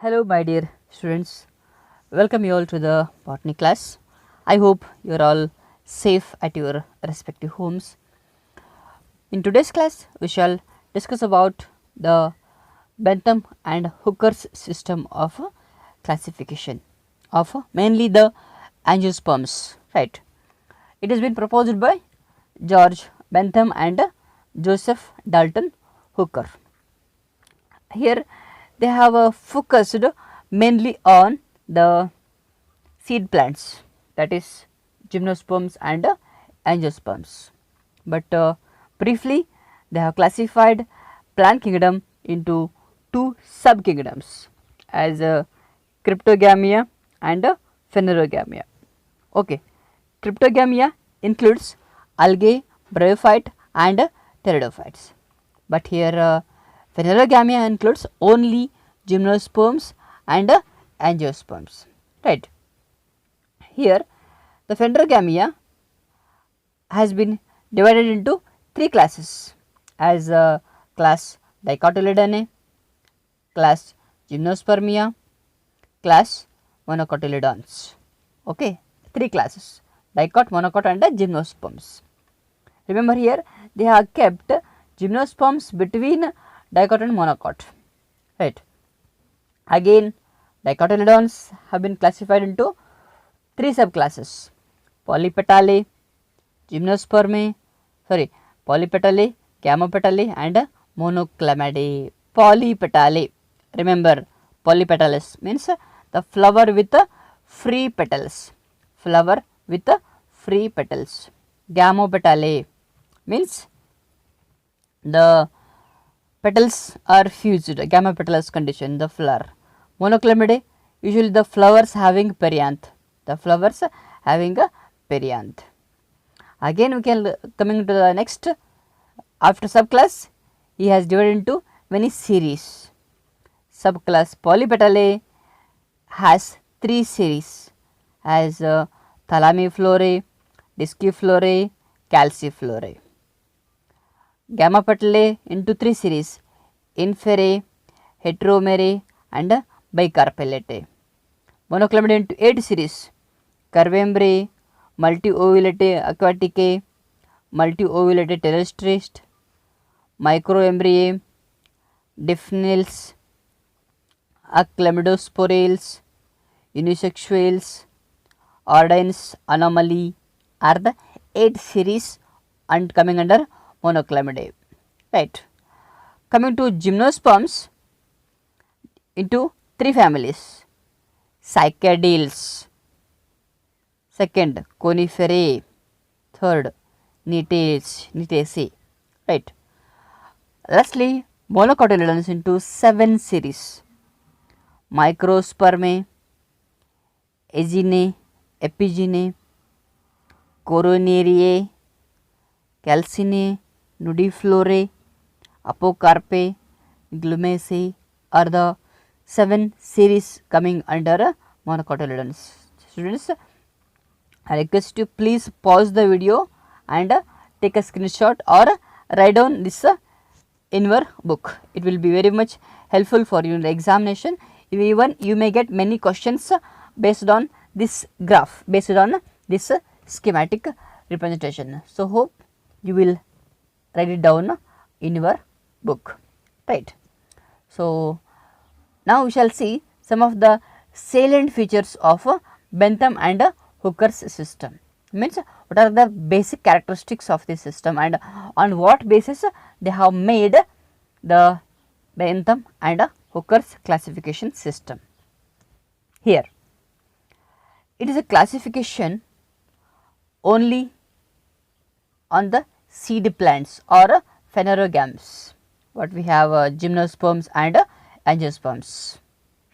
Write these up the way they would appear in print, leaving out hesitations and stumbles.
Hello my dear students, welcome you all to the botany class. I hope you are all safe at your respective homes. In today's class, we shall discuss about the Bentham and Hooker's system of classification of mainly the angiosperms, right. It has been proposed by George Bentham and Joseph Dalton Hooker. Here they have focused mainly on the seed plants, that is gymnosperms and angiosperms, but briefly they have classified plant kingdom into two subkingdoms as cryptogamia and phanerogamia. Okay. Cryptogamia includes algae, bryophyte and pteridophytes, but here phanerogamia includes only gymnosperms and angiosperms, right. Here the phanerogamia has been divided into three classes as class Dicotyledonnae, class Gymnospermia, class Monocotyledons. Okay, three classes: dicot, monocot and gymnosperms. Remember, here they have kept gymnosperms between dicot and monocot, right. Again, dicotyledons have been classified into three subclasses: polypetalae, polypetalae, gamopetalae and monoclamidae. Polypetalae, remember polypetalous means the flower with free petals, flower with free petals. Gamopetalae means the petals are fused, gamopetalous condition, the flower. Monoclamidae, usually the flowers having perianth, the flowers having a perianth. Again we can coming to the next, after subclass he has divided into many series. Subclass Polypetalae has three series as Thalamiflorae, Disciflorae, Calciflorae. Gamopetalae into three series: Inferae, Heteromerae and Bicarpellatae. Monoclamidae into 8 series: Curvembrae, Multiovulatae aquaticae, Multiovulatae terrestres, Microembrae, Diphnils, Achlamidosporales, Unisexuales, Ordines, Anomaly are the 8 series and coming under Monoclamidae, right. Coming to gymnosperms into three families: Cycadales, second Coniferae, third Nitaceae, right. Lastly, monocotyledons into 7 series: Microspermae, Aeginae, Epiginae, Coronariae, Calcinae, Nudiflorae, Apocarpae, Glumaceae are the 7 series coming under monocotyledons. Students, I request you please pause the video and take a screenshot or write down this in your book. It will be very much helpful for you in the examination. Even you may get many questions based on this graph, based on this schematic representation. So, hope you will write it down in your book, right. So, now we shall see some of the salient features of Bentham and Hooker's system. Means what are the basic characteristics of this system and on what basis they have made the Bentham and Hooker's classification system. Here it is a classification only on the seed plants or phanerogams. What we have gymnosperms and angiosperms,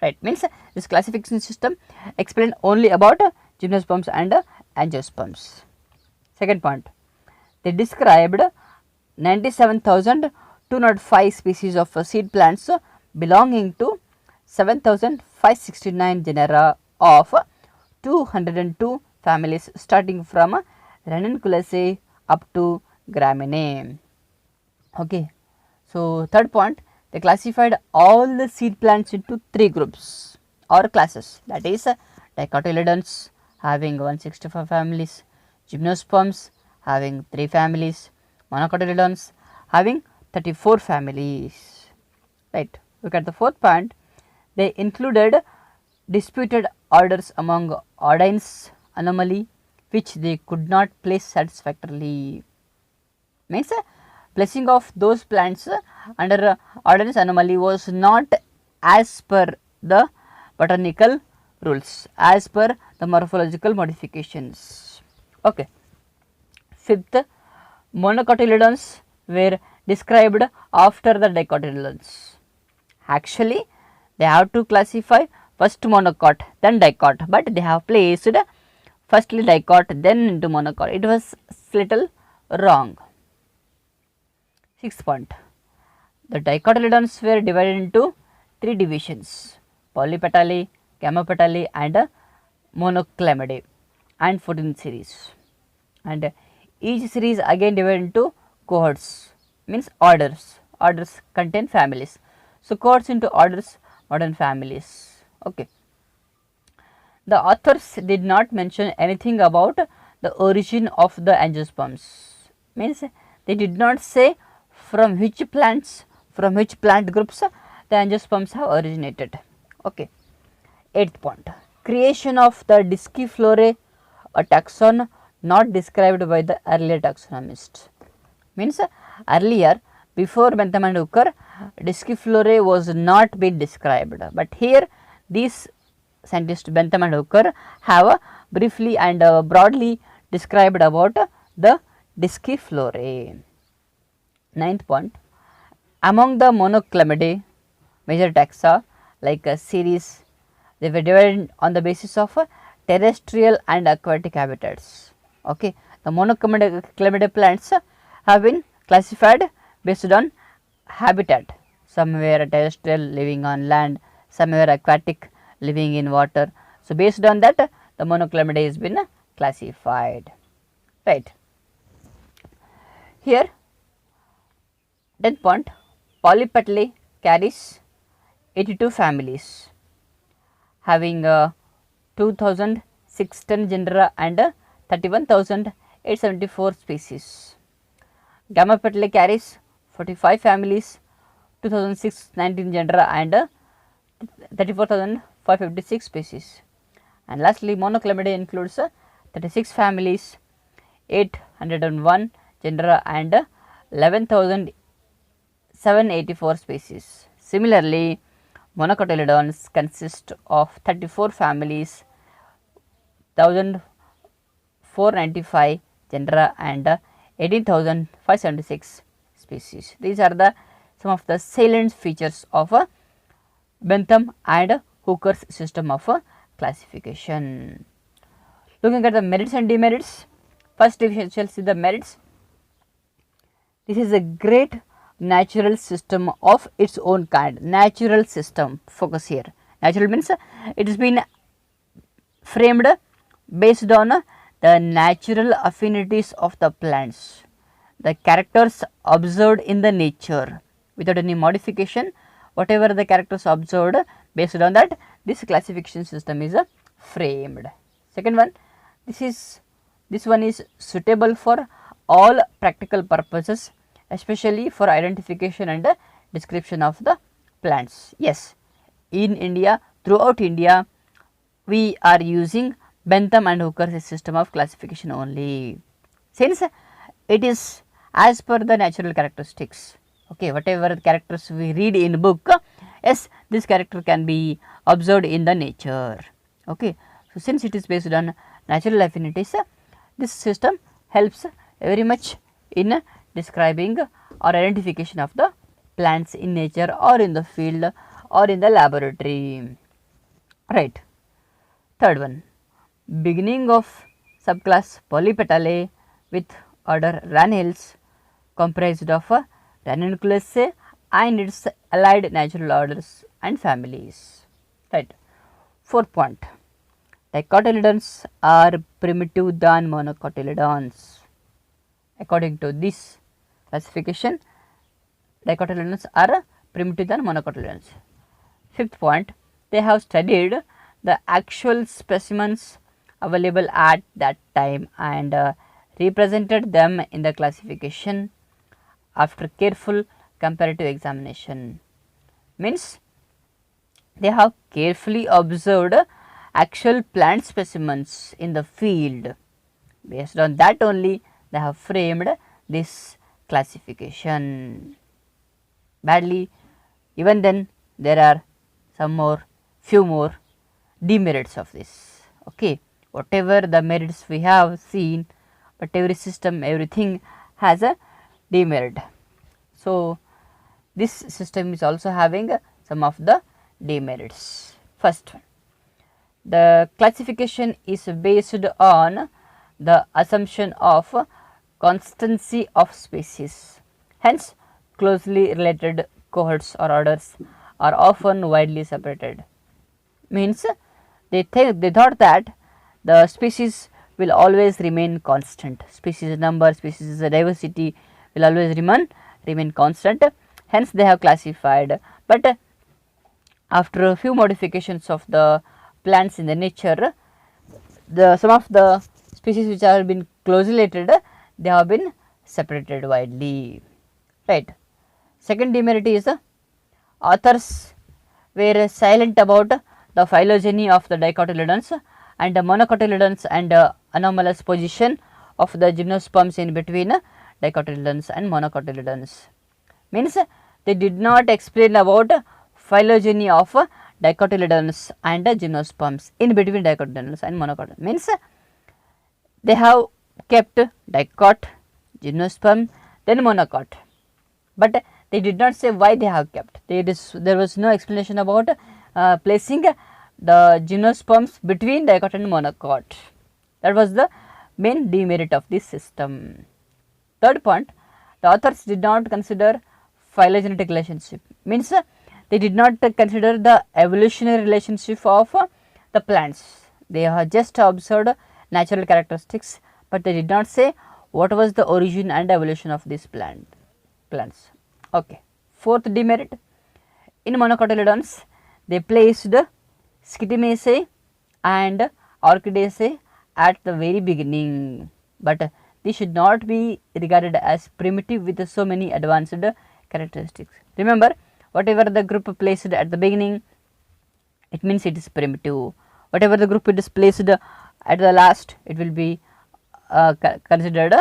right. Means this classification system explained only about gymnosperms and angiosperms. Second point, they described 97,205 species of seed plants belonging to 7,569 genera of 202 families starting from Ranunculaceae up to Graminae. Okay. So, third point, they classified all the seed plants into 3 groups or classes, that is dicotyledons having 165 families, gymnosperms having 3 families, monocotyledons having 34 families. Right. Look at the fourth point. They included disputed orders among ordines anomaly which they could not place satisfactorily. Means placing of those plants under ordinance anomaly was not as per the botanical rules, as per the morphological modifications. Okay. Fifth, monocotyledons were described after the dicotyledons. Actually, they have to classify first monocot then dicot, but they have placed firstly dicot then into monocot. It was little wrong. Sixth point, the dicotyledons were divided into 3 divisions: polypetalae, gamopetalae and monoclamidae, and 14 series. And each series again divided into cohorts, means orders. Orders contain families. So, cohorts into orders, modern families. Okay. The authors did not mention anything about the origin of the angiosperms. Means they did not say from which plants, from which plant groups the angiosperms have originated. Okay. Eighth point, creation of the disciflorae, a taxon not described by the earlier taxonomists. Means earlier, before Bentham and Hooker, disciflorae was not been described, but here these scientists Bentham and Hooker have briefly and broadly described about the disciflorae. Ninth point, among the monoclamidae, major taxa like a series, they were divided on the basis of terrestrial and aquatic habitats. Okay. The monoclamidae plants have been classified based on habitat. Some were terrestrial, living on land, some were aquatic, living in water. So, based on that the monoclamidae has been classified. Right. Here 10th point, polypetalae carries 82 families having 2610 genera and 31,874 species. Gamopetalae carries 45 families, 2619 genera and 34,556 species. And lastly, monoclamidae includes 36 families, 801 genera and 11,784 species. Similarly, monocotyledons consist of 34 families, 1,495 genera and 18,576 species. These are the some of the salient features of Bentham and Hooker's system of classification. Looking at the merits and demerits, first we shall see the merits. This is a great natural system of its own kind. Natural system, focus here. Natural means it has been framed based on the natural affinities of the plants, the characters observed in the nature without any modification. Whatever the characters observed, based on that this classification system is framed. Second one, this one is suitable for all practical purposes, especially for identification and description of the plants. Yes, in India, throughout India, we are using Bentham and Hooker's system of classification only, since it is as per the natural characteristics. Okay, whatever characters we read in book, yes, this character can be observed in the nature. Okay, so since it is based on natural affinities, this system helps very much in describing or identification of the plants in nature or in the field or in the laboratory. Right. Third one, beginning of subclass Polypetalae with order Ranales, comprised of Ranunculaceae and its allied natural orders and families. Right. Fourth point, dicotyledons are primitive than monocotyledons. According to this classification, dicotyledons are primitive than monocotyledons. Fifth point, they have studied the actual specimens available at that time and represented them in the classification after careful comparative examination. Means they have carefully observed actual plant specimens in the field. Based on that only they have framed this classification. Badly, even then there are few more demerits of this. Okay, whatever the merits we have seen, but every system, everything has a demerit. So this system is also having some of the demerits. First one, the classification is based on the assumption of constancy of species. Hence, closely related cohorts or orders are often widely separated. Means they thought that the species will always remain constant. Species number, species diversity will always remain constant. Hence, they have classified. But after a few modifications of the plants in the nature, some of the species which have been closely related, they have been separated widely. Right. Second demerit is authors were silent about the phylogeny of the dicotyledons and the monocotyledons and anomalous position of the gymnosperms in between dicotyledons and monocotyledons. Means they did not explain about phylogeny of dicotyledons and gymnosperms in between dicotyledons and monocotyledons. Means they have kept dicot, gymnosperm, then monocot, but they did not say why they have kept. There was no explanation about placing the gymnosperms between dicot and monocot. That was the main demerit of this system. Third point, the authors did not consider phylogenetic relationship. Means they did not consider the evolutionary relationship of the plants. They have just observed natural characteristics, but they did not say what was the origin and evolution of these plants. Okay. Fourth demerit, in monocotyledons they placed Scytimaceae and Orchidaceae at the very beginning, but these should not be regarded as primitive with so many advanced characteristics. Remember, whatever the group placed at the beginning, it means it is primitive. Whatever the group it is placed at the last, it will be considered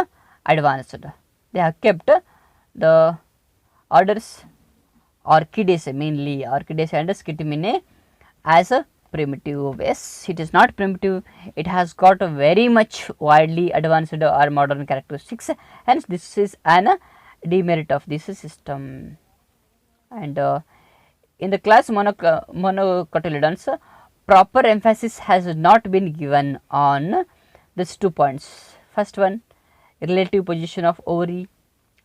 advanced. They have kept the orders Orchidaceae, mainly Orchidaceae and Scytiminae, as a primitive. Yes, it is not primitive, it has got a very much widely advanced or modern characteristics. Hence, this is an demerit of this system. And in the class monocotyledons, proper emphasis has not been given on these 2 points. First one, relative position of ovary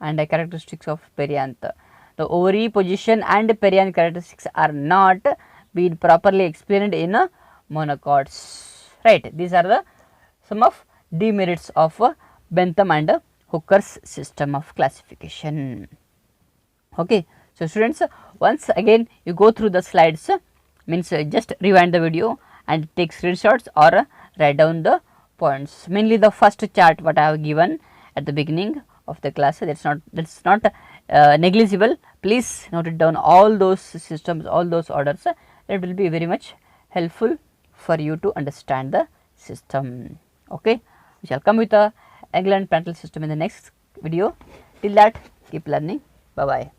and the characteristics of perianth. The ovary position and perianth characteristics are not been properly explained in monocots. Right. These are some of demerits of Bentham and Hooker's system of classification. Okay. So, students, once again you go through the slides, means just rewind the video and take screenshots or write down the points. Mainly the first chart what I have given at the beginning of the class, that's not negligible. Please note it down, all those systems, all those orders. That will be very much helpful for you to understand the system. Okay, we shall come with a England Prandtl system in the next video. Till that, keep learning. Bye bye.